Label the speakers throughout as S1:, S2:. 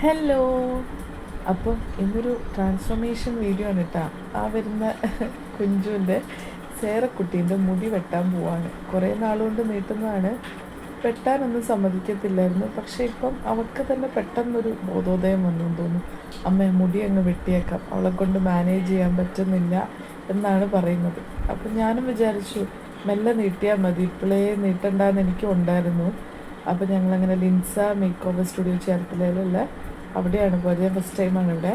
S1: Hello. അപ്പോൾ ഇന്നൊരു transformation video ആണ് കേട്ടോ. ആ വരുന്ന കുഞ്ചുവിൻ്റെ സേറക്കുട്ടീൻ്റെ മുടി വെട്ടാൻ പോവാണ്. കുറേ നാളുകൊണ്ട് നീട്ടുന്നതാണ്. വെട്ടാനൊന്നും സമ്മതിക്കത്തില്ലായിരുന്നു. പക്ഷേ ഇപ്പം അവൾക്ക് തന്നെ പെട്ടെന്നൊരു ബോധോദയം വന്നു തോന്നുന്നു. അമ്മ മുടി അങ്ങ് വെട്ടിയേക്കാം, അവളെ കൊണ്ട് മാനേജ് ചെയ്യാൻ പറ്റുന്നില്ല എന്നാണ് പറയുന്നത്. അപ്പം ഞാനും വിചാരിച്ചു മെല്ലെ നീട്ടിയാൽ മതി, ഇപ്പോഴേ നീട്ടണ്ടെന്ന് എനിക്കും ഉണ്ടായിരുന്നു. അപ്പോൾ ഞങ്ങളങ്ങനെ ലിൻസ മേക്ക് ഓവർ സ്റ്റുഡിയോ ചേർത്തലയിലുള്ള അവിടെയാണ് പോയത്. ഫസ്റ്റ് ടൈമാണ് ഇവിടെ.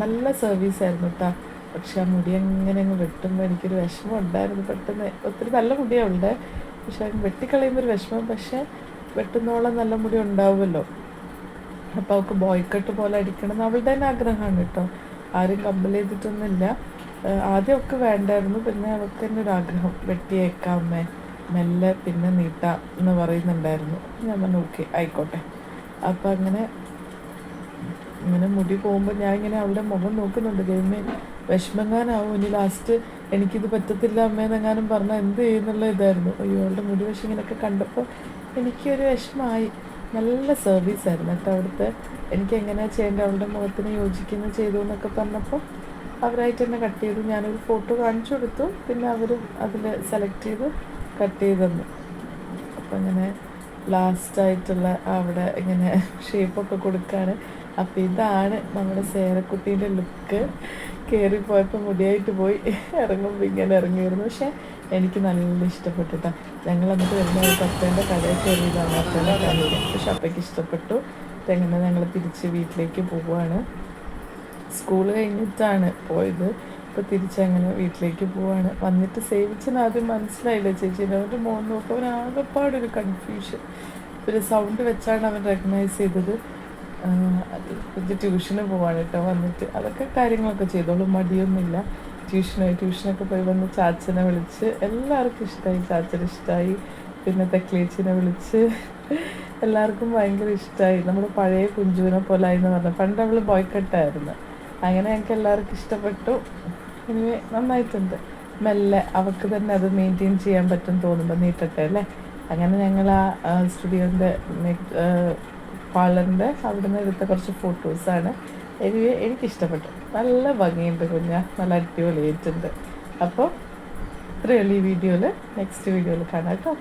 S1: നല്ല സർവീസായിരുന്നു കേട്ടോ. പക്ഷെ ആ മുടി അങ്ങനെ അങ്ങ് വെട്ടുമ്പോൾ എനിക്കൊരു വിഷമം ഉണ്ടായിരുന്നു. പെട്ടെന്ന് ഒത്തിരി നല്ല മുടിയാണ് അവളുടെ, പക്ഷെ അങ്ങ് വെട്ടിക്കളയുമ്പോൾ ഒരു വിഷമം. പക്ഷേ വെട്ടുന്നോളം നല്ല മുടി ഉണ്ടാവുമല്ലോ. അപ്പോൾ അവൾക്ക് ബോയ്ക്കട്ട് പോലെ അടിക്കണം എന്ന് അവളുടെ തന്നെ ആഗ്രഹമാണ് കേട്ടോ. ആരും കമ്പൽ ചെയ്തിട്ടൊന്നുമില്ല. ആദ്യമൊക്കെ വേണ്ടായിരുന്നു, പിന്നെ അവൾക്ക് തന്നെ ഒരു ആഗ്രഹം, വെട്ടിയേക്കാമേ മെല്ലെ പിന്നെ നീട്ടാം എന്ന് പറയുന്നുണ്ടായിരുന്നു. ഞാൻ പറഞ്ഞു ഓക്കെ ആയിക്കോട്ടെ. അപ്പം ഇങ്ങനെ മുടി പോകുമ്പോൾ ഞാൻ ഇങ്ങനെ അവളുടെ മുഖം നോക്കുന്നുണ്ട്. ഗെയിമേ വിഷമങ്ങാനാവും ഇനി ലാസ്റ്റ് എനിക്കിത് പറ്റത്തില്ല അമ്മേന്നെങ്ങാനും പറഞ്ഞാൽ എന്ത് ചെയ്യുന്നുള്ള ഇതായിരുന്നു. അയ്യോ അവളുടെ മുടി വശം ഇങ്ങനെയൊക്കെ കണ്ടപ്പോൾ എനിക്കൊരു വിഷമമായി. നല്ല സർവീസായിരുന്നു കേട്ടോ അവിടുത്തെ. എനിക്ക് എങ്ങനെയാണ് ചെയ്യേണ്ടത്, അവളുടെ മുഖത്തിന് യോജിക്കുന്ന ചെയ്തു എന്നൊക്കെ പറഞ്ഞപ്പോൾ അവരായിട്ട് തന്നെ കട്ട് ചെയ്തു. ഞാനൊരു ഫോട്ടോ കാണിച്ചു കൊടുത്തു, പിന്നെ അവരും അതിൽ സെലക്ട് ചെയ്ത് കട്ട് ചെയ്ത് തന്നു. അപ്പം ഇങ്ങനെ ലാസ്റ്റായിട്ടുള്ള അവിടെ ഇങ്ങനെ ഷേപ്പൊക്കെ കൊടുക്കുകയാണ്. അപ്പോൾ ഇതാണ് നമ്മുടെ സേറക്കുട്ടീൻ്റെ ലുക്ക്. കയറിപ്പോയപ്പോൾ മുടിയായിട്ട് പോയി, ഇറങ്ങുമ്പോൾ ഇങ്ങനെ ഇറങ്ങിയിരുന്നു. പക്ഷേ എനിക്ക് നല്ല ഇഷ്ടപ്പെട്ടിട്ടാണ്. ഞങ്ങൾ എന്നിട്ട് വരുന്ന ഒരു പത്തേൻ്റെ കടയിൽ കയറിയതാണ് അപ്പേനെ കാണിക്കാൻ. പക്ഷെ അപ്പയ്ക്ക് ഇഷ്ടപ്പെട്ടു. അങ്ങനെ ഞങ്ങൾ തിരിച്ച് വീട്ടിലേക്ക് പോവുകയാണ്. സ്കൂൾ കഴിഞ്ഞിട്ടാണ് പോയത്. ഇപ്പോൾ തിരിച്ചങ്ങനെ വീട്ടിലേക്ക് പോവാണ്. വന്നിട്ട് സേവിച്ചിന് ആദ്യം മനസ്സിലായില്ല ചേച്ചീനെ. അവൻ്റെ മോൻ നോക്കും, അവൻ ആകെപ്പാടൊരു കൺഫ്യൂഷൻ. ഒരു സൗണ്ട് വെച്ചാണ് അവൻ റെക്കഗ്നൈസ് ചെയ്തത്. ഇത് ട്യൂഷന് പോവാണ് കേട്ടോ. വന്നിട്ട് അതൊക്കെ കാര്യങ്ങളൊക്കെ ചെയ്തോളും, മടിയൊന്നുമില്ല. ട്യൂഷനൊക്കെ പോയി വന്ന് ചാച്ചനെ വിളിച്ച് എല്ലാവർക്കും ഇഷ്ടമായി. ചാച്ചന് ഇഷ്ടമായി, പിന്നെ തെക്ലേച്ചിനെ വിളിച്ച് എല്ലാവർക്കും ഭയങ്കര ഇഷ്ടമായി. നമ്മൾ പഴയ കുഞ്ചുവിനെ പോലെ ആയി എന്ന് പറഞ്ഞു. പണ്ട് അവൾ ബോയ്ക്കട്ടായിരുന്നു. അങ്ങനെ ഞങ്ങൾക്ക് എല്ലാവർക്കും ഇഷ്ടപ്പെട്ടു. എനിവേ നന്നായിട്ടുണ്ട്. മെല്ലെ അവൾക്ക് തന്നെ അത് മെയിൻറ്റെയിൻ ചെയ്യാൻ പറ്റും തോന്നുമ്പോൾ നീട്ടട്ടെ അല്ലേ. അങ്ങനെ ഞങ്ങൾ ആ സ്റ്റുഡിയോൻ്റെ പാർലറിൻ്റെ അവിടെ നിന്ന് എടുത്ത കുറച്ച് ഫോട്ടോസാണ്. എനിവേ എനിക്കിഷ്ടപ്പെട്ടു. നല്ല ഭംഗിയുണ്ട് കുഞ്ഞ, നല്ല അടിപൊളിയായിട്ടുണ്ട്. അപ്പോൾ ഇത്രയുള്ള ഈ വീഡിയോയിൽ, നെക്സ്റ്റ് വീഡിയോയിൽ കാണാം കേട്ടോ.